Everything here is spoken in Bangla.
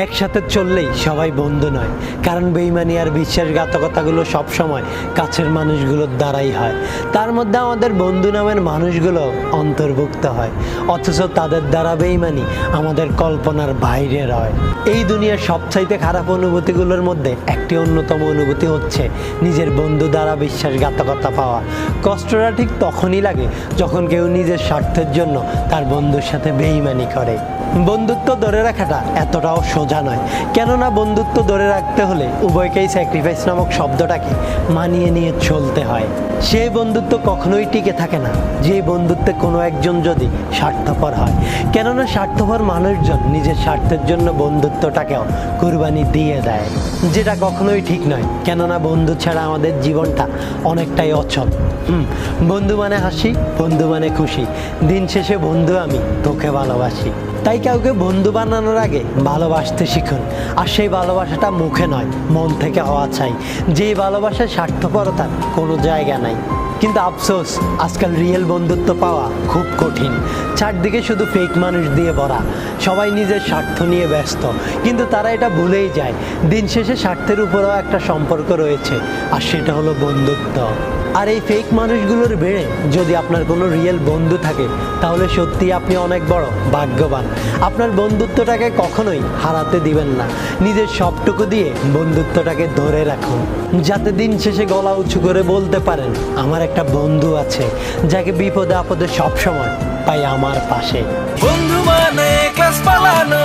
একসাথে চললেই সবাই বন্ধু নয়, কারণ বেইমানি আর বিশ্বাসঘাতকতাগুলো সবসময় কাছের মানুষগুলোর দ্বারাই হয়। তার মধ্যে আমাদের বন্ধু নামের মানুষগুলো অন্তর্ভুক্ত হয়, অথচ তাদের দ্বারা বেইমানি আমাদের কল্পনার বাইরের হয়। এই দুনিয়ার সবচাইতে খারাপ অনুভূতিগুলোর মধ্যে একটি অন্যতম অনুভূতি হচ্ছে নিজের বন্ধু দ্বারা বিশ্বাসঘাতকতা পাওয়া। কষ্টটা ঠিক তখনই লাগে যখন কেউ নিজের স্বার্থের জন্য তার বন্ধুর সাথে বেইমানি করে। বন্ধুত্ব ধরে রাখাটা এতটাও সোজা নয়, কেননা বন্ধুত্ব ধরে রাখতে হলে উভয়কেই স্যাক্রিফাইস নামক শব্দটাকে মানিয়ে নিয়ে চলতে হয়। সেই বন্ধুত্ব কখনোই টিকে থাকে না যে বন্ধুত্বে কোনো একজন যদি স্বার্থপর হয়, কেননা স্বার্থপর মানুষজন নিজের স্বার্থের জন্য বন্ধুত্বটাকেও কুরবানি দিয়ে দেয়, যেটা কখনোই ঠিক নয়। কেননা বন্ধু ছাড়া আমাদের জীবনটা অনেকটাই অচল। বন্ধু মানে হাসি, বন্ধু মানে খুশি, দিন শেষে বন্ধু আমি তোকে ভালোবাসি। তাই কাউকে বন্ধু বানানোর আগে ভালোবাসতে শিখুন, আর সেই ভালোবাসাটা মুখে নয় মন থেকে হওয়া চাই। যেই ভালোবাসার স্বার্থপরতার কোনো জায়গা নাই। কিন্তু আফসোস, আজকাল রিয়েল বন্ধুত্ব পাওয়া খুব কঠিন। চারদিকে শুধু ফেক মানুষ দিয়ে ভরা, সবাই নিজের স্বার্থ নিয়ে ব্যস্ত, কিন্তু তারা এটা ভুলেই যায় দিন শেষে স্বার্থের উপরেও একটা সম্পর্ক রয়েছে, আর সেটা হলো বন্ধুত্ব। আর এই ফেক মানুষগুলোর ভিড়ে যদি আপনার কোনো রিয়েল বন্ধু থাকে, তাহলে সত্যি আপনি অনেক বড় ভাগ্যবান। আপনার বন্ধুত্বটাকে কখনোই হারাতে দিবেন না, নিজের সবটুকু দিয়ে বন্ধুত্বটাকে ধরে রাখুন, যাতে দিন শেষে গলা উঁচু করে বলতে পারেন আমার একটা বন্ধু আছে যাকে বিপদে আপদে সবসময় পাই আমার পাশে। বন্ধু মানে ক্লাস পালানো,